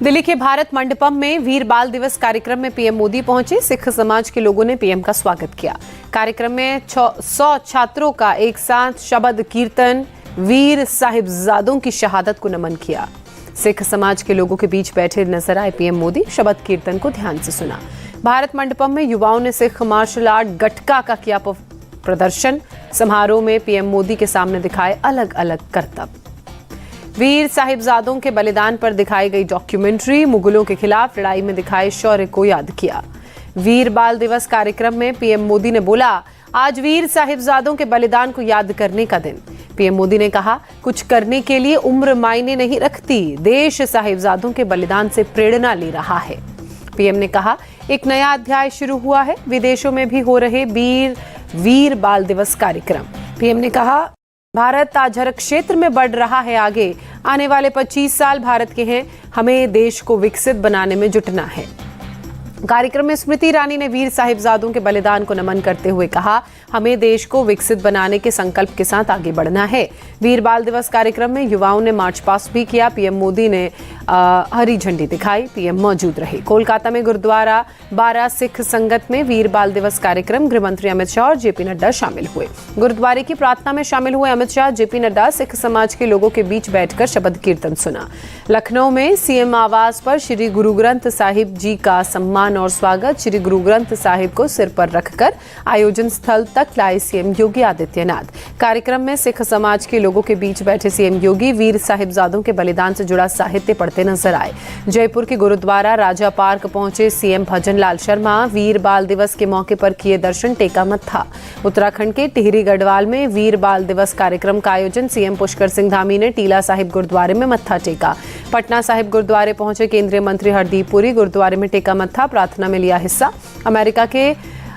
दिल्ली के भारत मंडपम में वीर बाल दिवस कार्यक्रम में पीएम मोदी पहुंचे। सिख समाज के लोगों ने पीएम का स्वागत किया। कार्यक्रम में 100 छात्रों का एक साथ शबद कीर्तन वीर साहिबजादों की शहादत को नमन किया। सिख समाज के लोगों के बीच बैठे नजर आए पीएम मोदी शबद कीर्तन को ध्यान से सुना। भारत मंडपम में युवाओं ने सिख मार्शल आर्ट गटका का किया प्रदर्शन। समारोह में पीएम मोदी के सामने दिखाए अलग अलग करतब। वीर साहिबजादों के बलिदान पर दिखाई गई डॉक्यूमेंट्री। मुगलों के खिलाफ लड़ाई में दिखाए शौर्य को याद किया। वीर बाल दिवस कार्यक्रम में पीएम मोदी ने बोला, आज वीर साहिबजादों के बलिदान को याद करने का दिन। पीएम मोदी ने कहा, कुछ करने के लिए उम्र मायने नहीं रखती। देश साहिबजादों के बलिदान से प्रेरणा ले रहा है। पीएम ने कहा, एक नया अध्याय शुरू हुआ है। विदेशों में भी हो रहे वीर बाल दिवस कार्यक्रम। पीएम ने कहा, भारत आज हर क्षेत्र में बढ़ रहा है आगे। आने वाले 25 साल भारत के हैं। हमें देश को विकसित बनाने में जुटना है। कार्यक्रम में स्मृति ईरानी ने वीर साहिबजादों के बलिदान को नमन करते हुए कहा, हमें देश को विकसित बनाने के संकल्प के साथ आगे बढ़ना है। वीर बाल दिवस कार्यक्रम में युवाओं ने मार्च पास्ट भी किया। पीएम मोदी ने हरी झंडी दिखाई। पीएम मौजूद रहे। कोलकाता में गुरुद्वारा 12 सिख संगत में वीर बाल दिवस कार्यक्रम गृह मंत्री अमित शाह और जेपी नड्डा शामिल हुए। गुरुद्वारे की प्रार्थना में शामिल हुए अमित शाह, जेपी नड्डा सिख समाज के लोगों के बीच बैठकर शबद कीर्तन सुना। लखनऊ में सीएम आवास पर श्री गुरु ग्रंथ साहिब जी का सम्मान और स्वागत। श्री गुरु ग्रंथ साहिब को सिर पर रखकर आयोजन स्थल तक लाए सीएम योगी आदित्यनाथ। कार्यक्रम में सिख समाज के लोगों के बीच बैठे सीएम योगी वीर साहिबजादों के बलिदान से जुड़ा साहित्य पढ़ते नजर आए। जयपुर के गुरुद्वारा राजा पार्क पहुंचे सीएम भजन लाल शर्मा। वीर बाल दिवस के मौके पर किए दर्शन, टेका मत्था। उत्तराखंड के टिहरी गढ़वाल में वीर बाल दिवस कार्यक्रम का आयोजन। सीएम पुष्कर सिंह धामी ने टीला साहिब गुरुद्वारे में मत्था टेका। पटना साहिब गुरुद्वारे पहुंचे केंद्रीय मंत्री हरदीप पुरी। गुरुद्वारे में टेका मत्था, प्रार्थना में लिया हिस्सा। अमेरिका के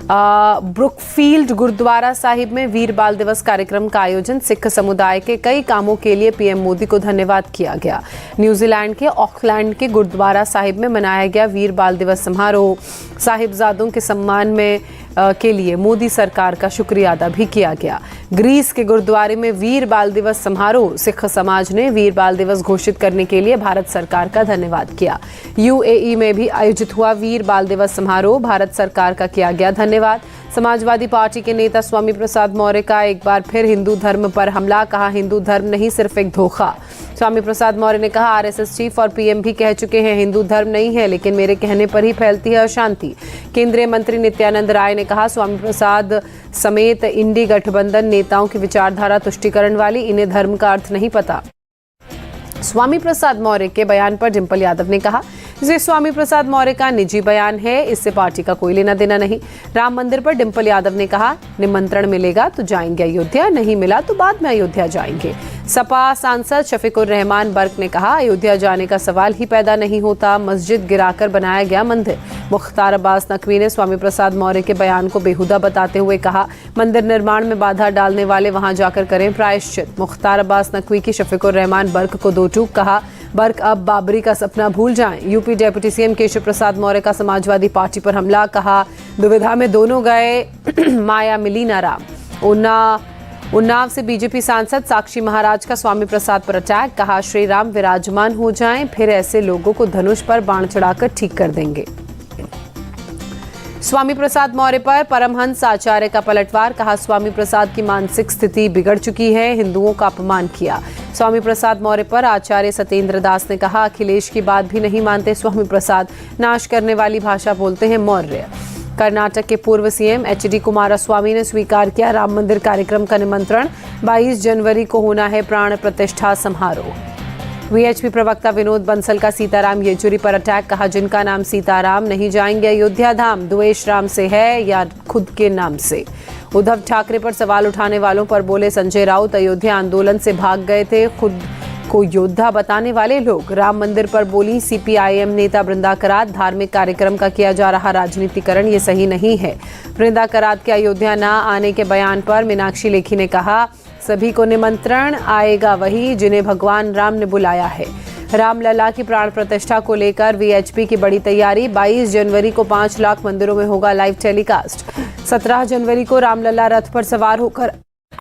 ब्रुकफील्ड गुरुद्वारा साहिब में वीर बाल दिवस कार्यक्रम का आयोजन। सिख समुदाय के कई कामों के लिए पीएम मोदी को धन्यवाद किया गया। न्यूजीलैंड के ऑकलैंड के गुरुद्वारा साहिब में मनाया गया वीर बाल दिवस समारोह। साहिबजादों के सम्मान में के लिए मोदी सरकार का शुक्रिया अदा भी किया गया। ग्रीस के गुरुद्वारे में वीर बाल दिवस समारोह। सिख समाज ने वीर बाल दिवस घोषित करने के लिए भारत सरकार का धन्यवाद किया। यूएई में भी आयोजित हुआ वीर बाल दिवस समारोह। भारत सरकार का किया गया धन्यवाद। समाजवादी पार्टी के नेता स्वामी प्रसाद मौर्य का एक बार फिर हिंदू धर्म पर हमला। कहा, हिंदू धर्म नहीं सिर्फ एक धोखा। स्वामी प्रसाद मौर्य ने कहा, आरएसएस चीफ और पीएम भी कह चुके हैं हिंदू धर्म नहीं है, लेकिन मेरे कहने पर ही फैलती है अशांति। केंद्रीय मंत्री नित्यानंद राय ने कहा, स्वामी प्रसाद समेत इंडी गठबंधन नेताओं की विचारधारा तुष्टिकरण वाली, इन्हें धर्म का अर्थ नहीं पता। स्वामी प्रसाद मौर्य के बयान पर डिंपल यादव ने कहा, ये स्वामी प्रसाद मौर्य का निजी बयान है, इससे पार्टी का कोई लेना देना नहीं। राम मंदिर पर डिंपल यादव ने कहा, निमंत्रण मिलेगा तो जाएंगे अयोध्या, नहीं मिला तो बाद में अयोध्या जाएंगे। सपा सांसद शफीकुर रहमान बर्क ने कहा, अयोध्या जाने का सवाल ही पैदा नहीं होता, मस्जिद गिराकर बनाया गया मंदिर। मुख्तार अब्बास नकवी ने स्वामी प्रसाद मौर्य के बयान को बेहुदा बताते हुए कहा, मंदिर निर्माण में बाधा डालने वाले वहां जाकर करें प्रायश्चित। मुख्तार अब्बास नकवी की शफीकुर रहमान बर्क को दो टूक। कहा, बर्क अब बाबरी का सपना भूल जाएं। UP deputy CM Keshav Prasad Maurya का समाजवादी पार्टी पर हमला। कहा, दुविधा में दोनों गए, माया मिली ना राम। उन्नाव से बीजेपी सांसद साक्षी महाराज का स्वामी प्रसाद पर अटैक। कहा, श्री राम विराजमान हो जाएं, फिर ऐसे लोगों को धनुष पर बाण चढ़ाकर ठीक कर देंगे। स्वामी प्रसाद मौर्य पर परमहंस आचार्य का पलटवार। कहा, स्वामी प्रसाद की मानसिक स्थिति बिगड़ चुकी है, हिंदुओं का अपमान किया। स्वामी प्रसाद मौर्य पर आचार्य सत्येंद्र दास ने कहा, अखिलेश की बात भी नहीं मानते स्वामी प्रसाद, नाश करने वाली भाषा बोलते हैं मौर्य। कर्नाटक के पूर्व सीएम एचडी कुमारस्वामी ने स्वीकार किया राम मंदिर कार्यक्रम का निमंत्रण। 22 जनवरी को होना है प्राण प्रतिष्ठा समारोह। वीएचपी प्रवक्ता विनोद बंसल का सीताराम येचुरी पर अटैक। कहा, जिनका नाम सीताराम नहीं जाएंगे अयोध्या धाम, द्वेष राम से है या खुद के नाम से। उद्धव ठाकरे पर सवाल उठाने वालों पर बोले संजय राउत, अयोध्या आंदोलन से भाग गए थे खुद को योद्धा बताने वाले लोग। राम मंदिर पर बोली सीपीआईएम नेता वृंदा करात, धार्मिक कार्यक्रम का किया जा रहा राजनीतिकरण ये सही नहीं है। वृंदा करात के अयोध्या न आने के बयान पर मीनाक्षी लेखी ने कहा, सभी को निमंत्रण आएगा वही जिन्हें भगवान राम ने बुलाया है। रामलला की प्राण प्रतिष्ठा को लेकर वीएचपी की बड़ी तैयारी। 22 जनवरी को 5 लाख मंदिरों में होगा लाइव टेलीकास्ट। 17 जनवरी को रामलला रथ पर सवार होकर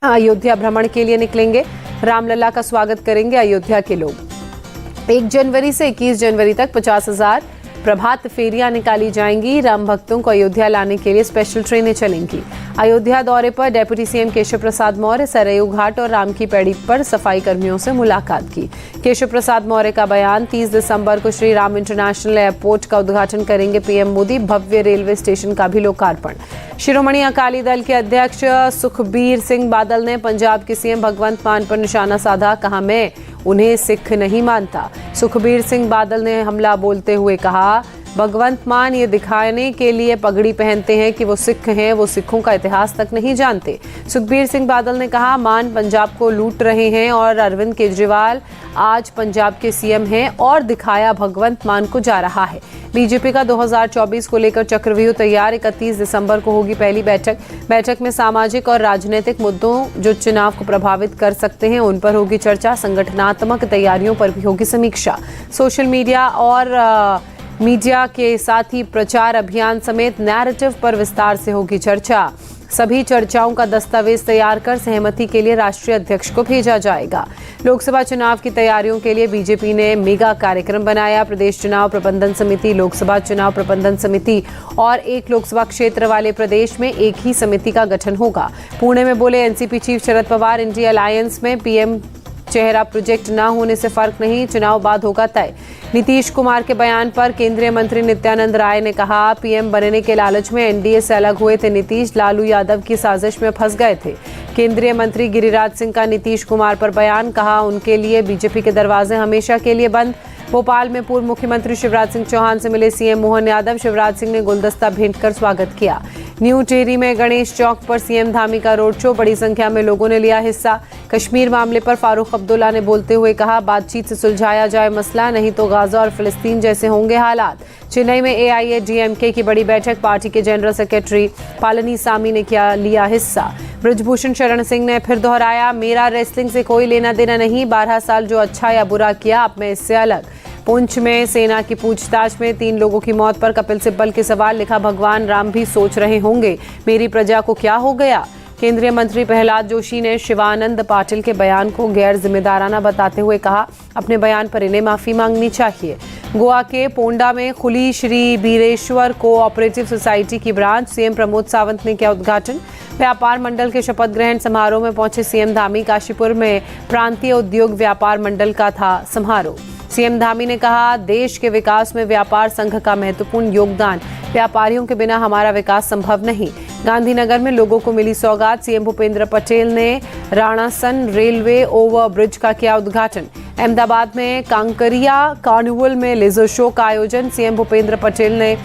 अयोध्या भ्रमण के लिए निकलेंगे। रामलला का स्वागत करेंगे अयोध्या के लोग। 1 जनवरी से 21 जनवरी तक 50,000 प्रभात फेरियां निकाली जाएंगी। राम भक्तों को अयोध्या लाने के लिए स्पेशल ट्रेनें चलेंगी। अयोध्या दौरे पर डिप्टी सीएम केशव प्रसाद मौर्य सरयू घाट और राम की पैड़ी पर सफाई कर्मियों से मुलाकात की। केशव प्रसाद मौर्य का बयान, 30 दिसंबर को श्री राम इंटरनेशनल एयरपोर्ट का उद्घाटन करेंगे पीएम मोदी, भव्य रेलवे स्टेशन का भी लोकार्पण। शिरोमणि अकाली दल के अध्यक्ष सुखबीर सिंह बादल ने पंजाब के सीएम भगवंत मान पर निशाना साधा, कहा मैं उन्हें सिख नहीं मानता। सुखबीर सिंह बादल ने हमला बोलते हुए कहा, भगवंत मान ये दिखाने के लिए पगड़ी पहनते हैं कि वो सिख हैं, वो सिखों का इतिहास तक नहीं जानते। सुखबीर सिंह बादल ने कहा, मान पंजाब को लूट रहे हैं और अरविंद केजरीवाल आज पंजाब के सीएम हैं और दिखाया भगवंत मान को जा रहा है। बीजेपी का 2024 को लेकर चक्रव्यूह तैयार, 31 दिसंबर को होगी पहली बैठक में सामाजिक और राजनीतिक मुद्दों जो चुनाव को प्रभावित कर सकते हैं उन पर होगी चर्चा। संगठनात्मक तैयारियों पर भी होगी समीक्षा। सोशल मीडिया और मीडिया के साथ ही प्रचार अभियान समेत नैरेटिव पर विस्तार से होगी चर्चा। सभी चर्चाओं का दस्तावेज तैयार कर सहमति के लिए राष्ट्रीय अध्यक्ष को भेजा जाएगा। लोकसभा चुनाव की तैयारियों के लिए बीजेपी ने मेगा कार्यक्रम बनाया। प्रदेश चुनाव प्रबंधन समिति, लोकसभा चुनाव प्रबंधन समिति और एक लोकसभा क्षेत्र वाले प्रदेश में एक ही समिति का गठन होगा। पुणे में बोले NCP chief Sharad Pawar, India alliance में पीएम चेहरा प्रोजेक्ट न होने से फर्क नहीं, चुनाव बाद होगा तय। नीतीश कुमार के बयान पर केंद्रीय मंत्री नित्यानंद राय ने कहा, पीएम बनने के लालच में एनडीए से अलग हुए थे नीतीश, लालू यादव की साजिश में फंस गए थे। केंद्रीय मंत्री गिरिराज सिंह का नीतीश कुमार पर बयान, कहा उनके लिए बीजेपी के दरवाजे हमेशा के लिए बंद। भोपाल में पूर्व मुख्यमंत्री शिवराज सिंह चौहान से मिले सीएम मोहन यादव, शिवराज सिंह ने गुलदस्ता भेंट कर स्वागत किया। न्यू टेहरी में गणेश चौक पर सीएम धामी का रोड शो, बड़ी संख्या में लोगों ने लिया हिस्सा। कश्मीर मामले पर फारूक अब्दुल्ला ने बोलते हुए कहा, बातचीत से सुलझाया जाए मसला, नहीं तो गाजा और फिलिस्तीन जैसे होंगे हालात। चेन्नई में एआईएडीएमके की बड़ी बैठक, पार्टी के जनरल सेक्रेटरी पलनीसामी ने लिया हिस्सा। ब्रजभूषण शरण सिंह ने फिर दोहराया, मेरा रेसलिंग से कोई लेना देना नहीं, 12 साल जो अच्छा या बुरा किया, अब मैं इससे अलग। पुंछ में सेना की पूछताछ में 3 लोगों की मौत पर कपिल सिब्बल के सवाल, लिखा भगवान राम भी सोच रहे होंगे मेरी प्रजा को क्या हो गया। केंद्रीय मंत्री प्रहलाद जोशी ने शिवानंद पाटिल के बयान को गैर जिम्मेदाराना बताते हुए कहा, अपने बयान पर इन्हें माफी मांगनी चाहिए। गोवा के पोंडा में खुली श्री बीरेश्वर कोऑपरेटिव सोसाइटी की ब्रांच, सीएम प्रमोद सावंत ने किया उद्घाटन। व्यापार मंडल के शपथ ग्रहण समारोह में पहुंचे सीएम धामी। काशीपुर में प्रांतीय उद्योग व्यापार मंडल का था समारोह। सीएम धामी ने कहा, देश के विकास में व्यापार संघ का महत्वपूर्ण योगदान, व्यापारियों के बिना हमारा विकास संभव नहीं। गांधीनगर में लोगों को मिली सौगात, सीएम भूपेंद्र पटेल ने राणासन रेलवे ओवर ब्रिज का किया उद्घाटन। अहमदाबाद में कांकरिया कार्निवल में लेजर शो का आयोजन, सीएम भूपेंद्र पटेल ने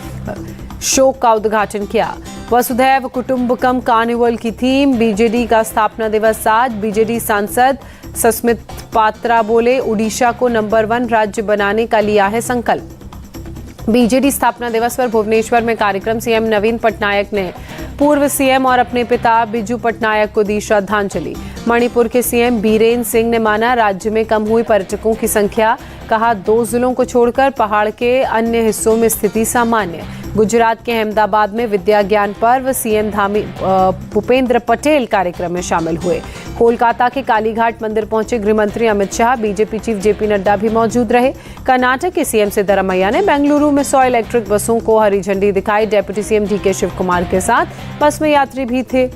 शो का उद्घाटन किया। वसुधैव कुटुंबकम कार्निवल की थीम, बीजेडी का स्थापना दिवस आज। बीजेडी सांसद सस्मित पात्रा बोले, उड़ीसा को नंबर 1 राज्य बनाने का लिया है संकल्प। बीजेडी स्थापना दिवस पर भुवनेश्वर में कार्यक्रम, सीएम नवीन पटनायक ने पूर्व सीएम और अपने पिता बिजू पटनायक को दी श्रद्धांजलि। मणिपुर के सीएम बीरेन सिंह ने माना राज्य में कम हुई पर्यटकों की संख्या, कहा 2 जिलों को छोड़कर पहाड़ के अन्य हिस्सों में स्थिति सामान्य। गुजरात के अहमदाबाद में विद्या ज्ञान पर्व, सीएम धामी भूपेंद्र पटेल कार्यक्रम में शामिल हुए। कोलकाता के कालीघाट मंदिर पहुंचे गृहमंत्री Amit Shah, BJP chief JP Nadda भी मौजूद रहे। कर्नाटक के सीएम सिद्धरमैया ने बेंगलुरु में 100 इलेक्ट्रिक बसों को हरी झंडी दिखाई। Deputy CM DK Shiva Kumar के साथ बस में यात्री भी थे।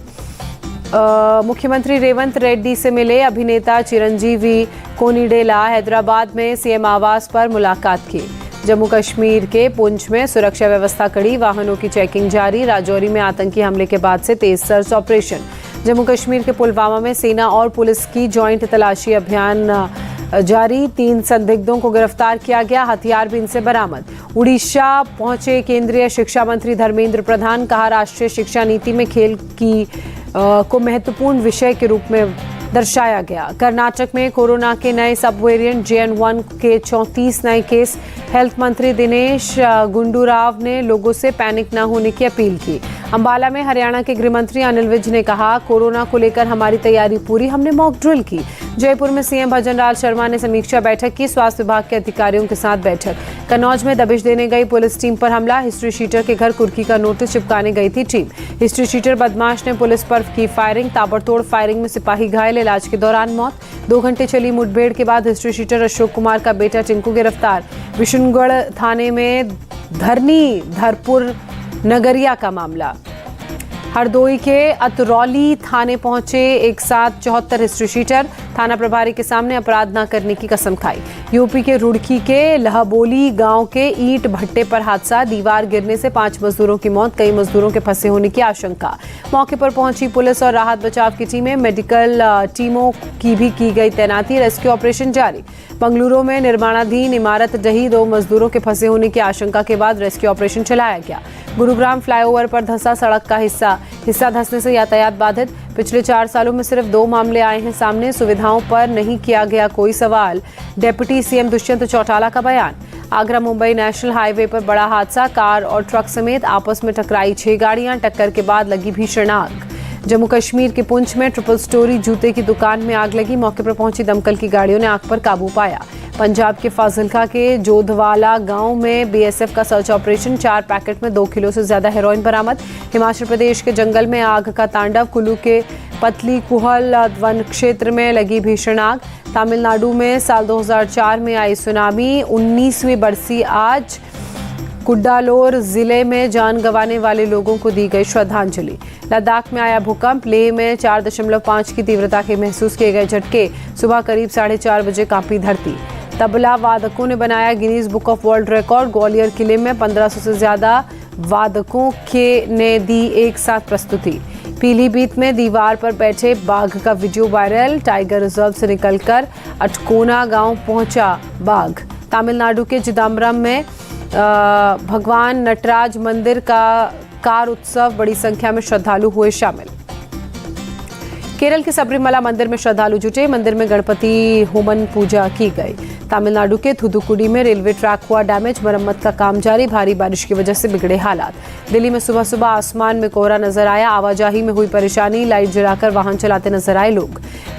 मुख्यमंत्री रेवंत रेड्डी से मिले अभिनेता चिरंजीवी कोनिडेला। हैदराबाद में सीएम आवास पर मुलाकात की। जम्मू कश्मीर के पुंछ में सुरक्षा व्यवस्था कड़ी, वाहनों की चेकिंग जारी। राजौरी में आतंकी हमले के बाद से तेज सर्च ऑपरेशन। जम्मू कश्मीर के पुलवामा में सेना और पुलिस की जॉइंट तलाशी अभियान जारी। 3 संदिग्धों को गिरफ्तार किया गया, हथियार भी इनसे बरामद। उड़ीसा पहुंचे केंद्रीय शिक्षा मंत्री धर्मेंद्र प्रधान, कहा राष्ट्रीय शिक्षा नीति में खेल को महत्वपूर्ण विषय के रूप में दर्शाया गया। कर्नाटक में कोरोना के नए सब वेरिएंट JN1 के 34 नए केस। हेल्थ मंत्री दिनेश गुंडूराव ने लोगों से पैनिक न होने की अपील की। अंबाला में हरियाणा के गृह मंत्री अनिल विज ने कहा, कोरोना को लेकर हमारी तैयारी पूरी, हमने मॉक ड्रिल की। जयपुर में सीएम भजनलाल शर्मा ने समीक्षा बैठक की, स्वास्थ्य विभाग के अधिकारियों के साथ बैठक। कन्नौज में दबिश देने गई पुलिस टीम पर हमला, हिस्ट्री शीटर के घर कुर्की का नोटिस चिपकाने गई थी टीम। हिस्ट्री शीटर बदमाश ने पुलिस पर की फायरिंग, ताबड़तोड़ फायरिंग में सिपाही घायल, इलाज के दौरान मौत। 2 घंटे चली मुठभेड़ के बाद हिस्ट्री शीटर अशोक कुमार का बेटा टिंकू गिरफ्तार। विशुनगढ़ थाने में धरनी धरपुर नगरिया का मामला। हरदोई के अतरौली थाने पहुंचे एक साथ 74 हिस्ट्री शीटर, थाना प्रभारी के सामने अपराध न करने की कसम खाई। यूपी के रुड़की के लहबोली गांव के ईंट भट्टे पर हादसा, दीवार गिरने से 5 मजदूरों की मौत, कई मजदूरों के फंसे होने की आशंका। मौके पर पहुंची पुलिस और राहत बचाव की टीमें, मेडिकल टीमों की भी की गई तैनाती, रेस्क्यू ऑपरेशन जारी। बंगलुरु में निर्माणाधीन इमारत ढही, 2 मजदूरों के फंसे होने की आशंका के बाद रेस्क्यू ऑपरेशन चलाया गया। गुरुग्राम फ्लाईओवर पर धंसा सड़क का हिस्सा धंसने से यातायात बाधित। पिछले 4 सालों में सिर्फ 2 मामले आए हैं सामने, सुविधाओं पर नहीं किया गया कोई सवाल, डिप्टी सीएम दुष्यंत चौटाला का बयान। आगरा मुंबई नेशनल हाईवे पर बड़ा हादसा, कार और ट्रक समेत आपस में टकराई 6 गाड़ियां, टक्कर के बाद लगी भीषण आग। जम्मू कश्मीर के पुंछ में ट्रिपल स्टोरी जूते की दुकान में आग लगी, मौके पर पहुंची दमकल की गाड़ियों ने आग पर काबू पाया। पंजाब के फाजिलका के जोधवाला गांव में बीएसएफ का सर्च ऑपरेशन, 4 पैकेट में 2 किलो से ज्यादा हेरोइन बरामद। हिमाचल प्रदेश के जंगल में आग का तांडव, कुल्लू के पतली कुहल वन क्षेत्र में लगी भीषण आग। तमिलनाडु में साल 2004 में आई सुनामी, 19वीं बरसी आज। कुड्डालोर जिले में जान गंवाने वाले लोगों को दी गई श्रद्धांजलि। लद्दाख में आया भूकंप, लेह में 4.5 की तीव्रता के महसूस किए गए झटके, सुबह करीब 4:30 बजे कांपी धरती। तबला वादकों ने बनाया Guinness book of world record, Gwalior किले में 1500 से ज्यादा वादकों ने दी एक साथ प्रस्तुति। पीलीभीत में दीवार पर बैठे बाघ का वीडियो वायरल, टाइगर रिजर्व से निकलकर अटकोना गांव पहुंचा बाघ। तमिलनाडु के चिदम्बरम में भगवान नटराज मंदिर का कार उत्सव, बड़ी संख्या में श्रद्धालु हुए शामिल। केरल के सबरीमला मंदिर में श्रद्धालु जुटे, मंदिर में गणपति होमन पूजा की गई। तमिलनाडु के थुथुकुडी में रेलवे ट्रैक हुआ डैमेज, मरम्मत का काम जारी, भारी बारिश की वजह से बिगड़े हालात। दिल्ली में सुबह सुबह आसमान में कोहरा नजर आया, आवाजाही में हुई परेशानी, लाइट जलाकर वाहन चलाते नजर आए लोग।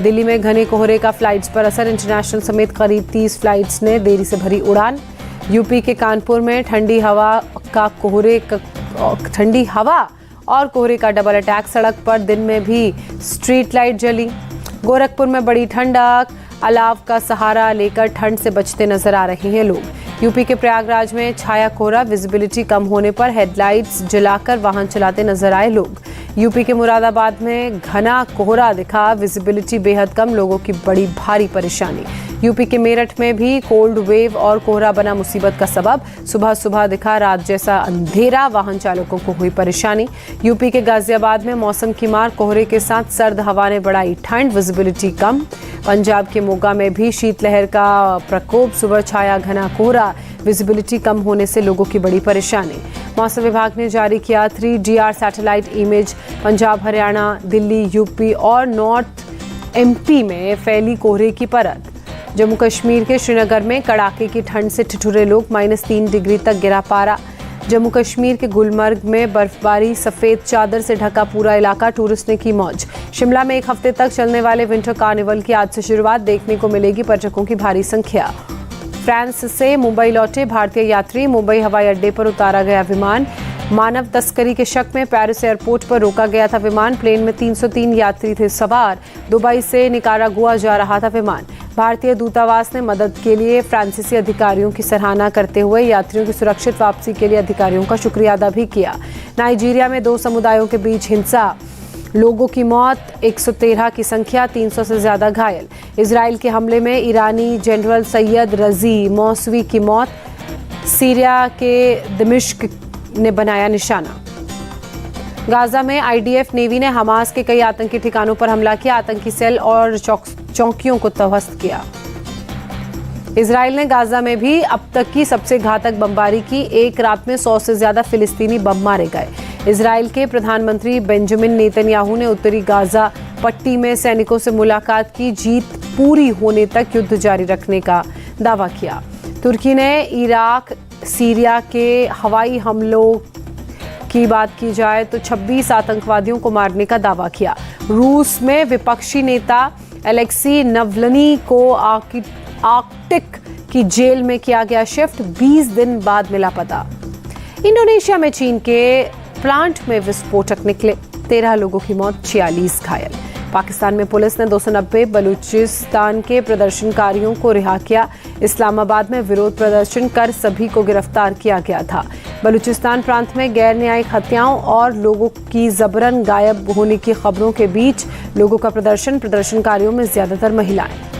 दिल्ली में घने कोहरे का फ्लाइट्स पर असर, इंटरनेशनल समेत करीब 30 फ्लाइट्स ने देरी से भरी उड़ान। यूपी के कानपुर में ठंडी हवा और कोहरे का डबल अटैक, सड़क पर दिन में भी स्ट्रीट लाइट जली। गोरखपुर में बड़ी ठंडक, अलाव का सहारा लेकर ठंड से बचते नजर आ रहे हैं लोग। यूपी के प्रयागराज में छाया कोहरा, विजिबिलिटी कम होने पर हेडलाइट्स जलाकर वाहन चलाते नजर आए लोग। यूपी के मुरादाबाद में घना कोहरा दिखा, विजिबिलिटी बेहद कम, लोगों की बड़ी भारी परेशानी। यूपी के मेरठ में भी कोल्ड वेव और कोहरा बना मुसीबत का सबब, सुबह सुबह दिखा रात जैसा अंधेरा, वाहन चालकों को हुई परेशानी। यूपी के गाजियाबाद में मौसम की मार, कोहरे के साथ सर्द हवा ने बढ़ाई ठंड, विजिबिलिटी कम। पंजाब के मोगा में भी शीतलहर का प्रकोप, सुबह छाया घना कोहरा, विजिबिलिटी कम होने से लोगों की बड़ी परेशानी। मौसम विभाग ने जारी किया 3DR satellite image, Punjab, Haryana, Delhi, UP और नॉर्थ एमपी में फैली कोहरे की परत। जम्मू कश्मीर के श्रीनगर में कड़ाके की ठंड से ठिठुरे लोग, -3 डिग्री तक गिरा पारा। जम्मू कश्मीर के गुलमर्ग में बर्फबारी, सफेद चादर से ढका पूरा इलाका, टूरिस्ट ने की मौज। शिमला में 1 हफ्ते तक चलने वाले विंटर कार्निवल की आज से शुरुआत, देखने को मिलेगी पर्यटकों की भारी संख्या। फ्रांस से मुंबई लौटे भारतीय यात्री, मुंबई हवाई अड्डे पर उतारा गया विमान। मानव तस्करी के शक में पेरिस एयरपोर्ट पर रोका गया था विमान, प्लेन में 303 यात्री थे सवार, दुबई से निकारागुआ जा रहा था विमान। भारतीय दूतावास ने मदद के लिए फ्रांसीसी अधिकारियों की सराहना करते हुए यात्रियों की सुरक्षित वापसी के लिए अधिकारियों का शुक्रिया अदा भी किया। नाइजीरिया में 2 समुदायों के बीच हिंसा, लोगों की मौत, 113 की संख्या, 300 से ज्यादा घायल। इजराइल के हमले में ईरानी जनरल सैयद रजी मौसवी की मौत, सीरिया के दमिश्क ने बनाया निशाना। गाजा में आईडीएफ नेवी ने हमास के कई आतंकी ठिकानों पर हमला किया, आतंकी सेल और चौकियों को ध्वस्त किया। इजराइल ने गाजा में भी अब तक की सबसे घातक बमबारी की, एक रात में 100 से ज्यादा फिलिस्तीनी बम मारे गए। इजराइल के प्रधानमंत्री बेंजामिन नेतन्याहू ने उत्तरी गाजा पट्टी में सैनिकों से मुलाकात की, जीत पूरी होने तक युद्ध जारी रखने का दावा किया। तुर्की ने इराक, सीरिया के हवाई हमलों की बात की जाए तो 26 आतंकवादियों को मारने का दावा किया। रूस में विपक्षी नेता अलेक्सी नवलनी को आर्कटिक की जेल में किया गया शिफ्ट, 20 दिन बाद मिला पता। इंडोनेशिया में चीन के प्लांट में विस्फोटक निकले, 13 लोगों की मौत, 46 घायल। पाकिस्तान में पुलिस ने 290 बलूचिस्तान के प्रदर्शनकारियों को रिहा किया। इस्लामाबाद में विरोध प्रदर्शन कर सभी को गिरफ्तार किया गया था। बलूचिस्तान प्रांत में गैर न्यायिक हत्याओं और लोगों की जबरन गायब होने की खबरों के बीच लोगों का प्रदर्शनकारियों में ज्यादातर महिलाएं।